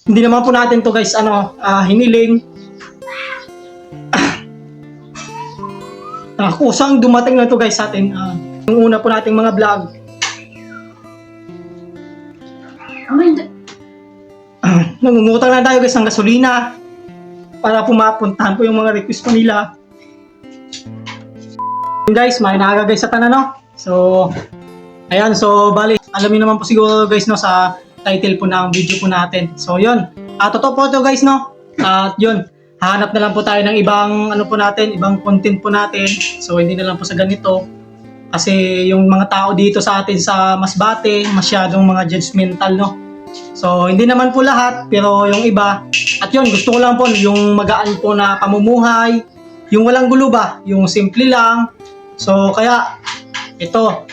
Hindi naman po natin to guys hiniling. Kusang dumating na to guys sa atin. Yung una po nating mga vlog. Nangungutang na tayo guys ng gasolina para pumapuntahan po yung mga request po nila. Guys, may nakaga guys sa tanan, no? So, ayan, so bali, alam niyo naman po siguro guys, no, sa title po ng video po natin. So, yun. Totoo po ito guys, no? At yun, hanap na lang po tayo ng ibang ano po natin, ibang content po natin. So, hindi na lang po sa ganito. Kasi yung mga tao dito sa atin sa Masbate, masyadong mga judgmental, no? So, hindi naman po lahat, pero yung iba. At yun, gusto ko lang po yung magaan po na pamumuhay, yung walang gulo ba, yung simple lang. So, kaya, ito,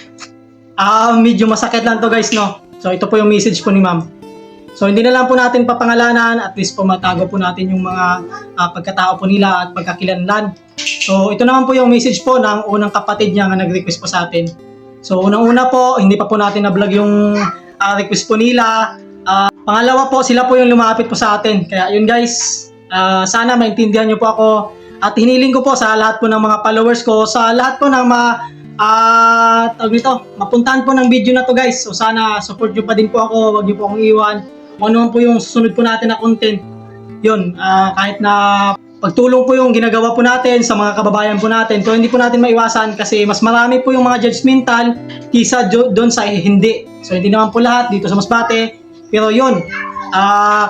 medyo masakit lang to guys, no? So, ito po yung message po ni ma'am. So, hindi na lang po natin papangalanan, at least po matago po natin yung mga pagkatao po nila at pagkakilanlan. So, ito naman po yung message po ng unang kapatid niya na nag-request po sa atin. So, unang-una po, hindi pa po natin na-vlog yung request po nila. Pangalawa po, sila po yung lumapit po sa atin. Kaya yun guys, sana maintindihan nyo po ako. At hiniling ko po sa lahat po ng mga followers ko, sa lahat po ng mapuntahan po ng video na to guys. So sana support nyo pa din po ako, wag nyo po akong iwan. Kung ano po yung susunod po natin na content. Yun, kahit na pagtulong po yung ginagawa po natin sa mga kababayan po natin. Pero hindi po natin maiwasan kasi mas marami po yung mga judgmental kisa doon sa hindi. So hindi naman po lahat dito sa Masbate. Pero yun,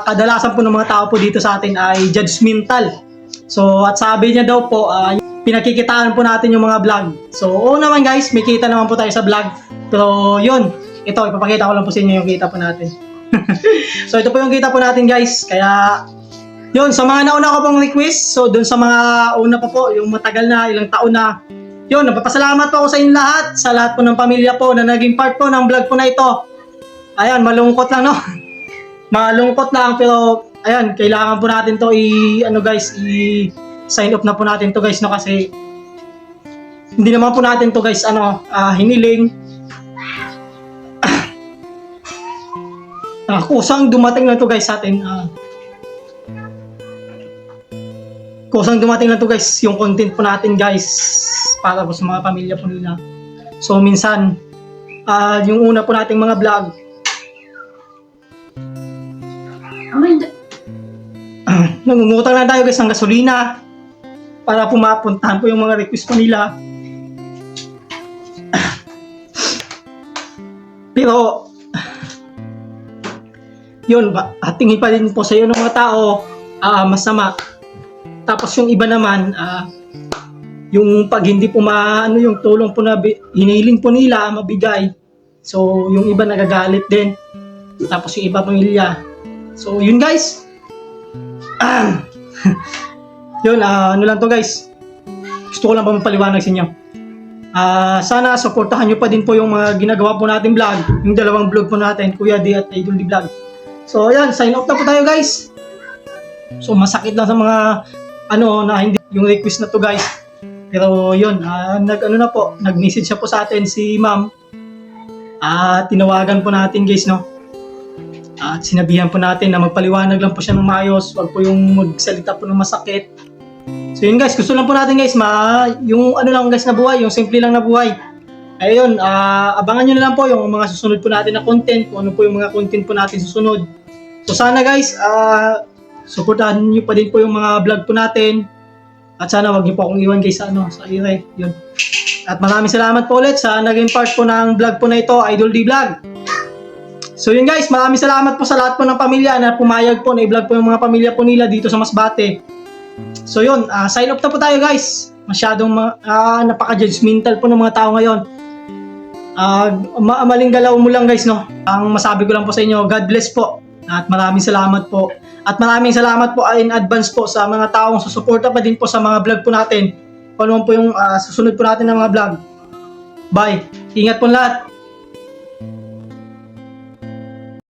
kadalasan po ng mga tao po dito sa atin ay judgmental. So at sabi niya daw po, pinakikitaan po natin yung mga vlog. So oo naman guys, may kita naman po tayo sa vlog. Pero yun, ito ipapakita ko lang po sa inyo yung kita po natin. So ito po yung kita po natin guys. Kaya yun, sa mga nauna ko pong request, so dun sa mga una pa po, yung matagal na, ilang taon na, yun, nagpapasalamat po ako sa inyo lahat, sa lahat po ng pamilya po na naging part po ng vlog po na ito. Ayan, malungkot lang, no? Malungkot lang, pero ayan, kailangan po natin to i-sign off na po natin to guys, no? Kasi hindi naman po natin to guys, hiniling. Kusang dumating na to guys sa atin. Kusang dumating na to guys, yung content po natin guys, para po sa mga pamilya po nila. So minsan, yung una po nating mga vlog, nangungutang na tayo guys ng gasolina para pumapuntahan po yung mga request po nila. Pero yun, tingin pa din po sa iyo ng mga tao masama. Tapos yung iba naman, yung pag hindi po yung tulong po na hiniling po nila mabigay. So yung iba nagagalit din. Tapos yung iba pamilya. So yun guys. Yun, ano lang to guys. Gusto ko lang pa mapaliwanag sa inyo. Sana supportahan nyo pa din po yung mga ginagawa po natin vlog. Yung dalawang vlog po natin, Kuya D at Idol D Vlog. So ayan, sign off na po tayo guys. So masakit lang sa mga na hindi yung request na to guys. Pero yun, nag-message siya po sa atin si ma'am. Tinawagan po natin guys, no? At sinabihan po natin na magpaliwanag lang po siya ng maayos, wag po yung magsalita po ng masakit. So yun guys, gusto lang po natin guys, yung lang guys na buhay, yung simple lang na buhay. Ayun, abangan nyo na lang po yung mga susunod po natin na content, kung ano po yung mga content po natin susunod. So sana guys, supportahan nyo pa din po yung mga vlog po natin. At sana wag nyo po akong iwan guys sa ire. Yun. At maraming salamat po ulit sa naging part po ng vlog po na ito, Idol D Vlog. So yun guys, maraming salamat po sa lahat po ng pamilya na pumayag po na i-vlog po yung mga pamilya po nila dito sa Masbate. So yun, sign off na po tayo guys. Masyadong napaka-judgmental po ng mga tao ngayon. Maling galaw mo lang guys, no? Ang masabi ko lang po sa inyo, God bless po. At maraming salamat po. At maraming salamat po in advance po sa mga taong susuporta pa din po sa mga vlog po natin. Kung ano po yung susunod po natin ng mga vlog. Bye. Ingat po lahat.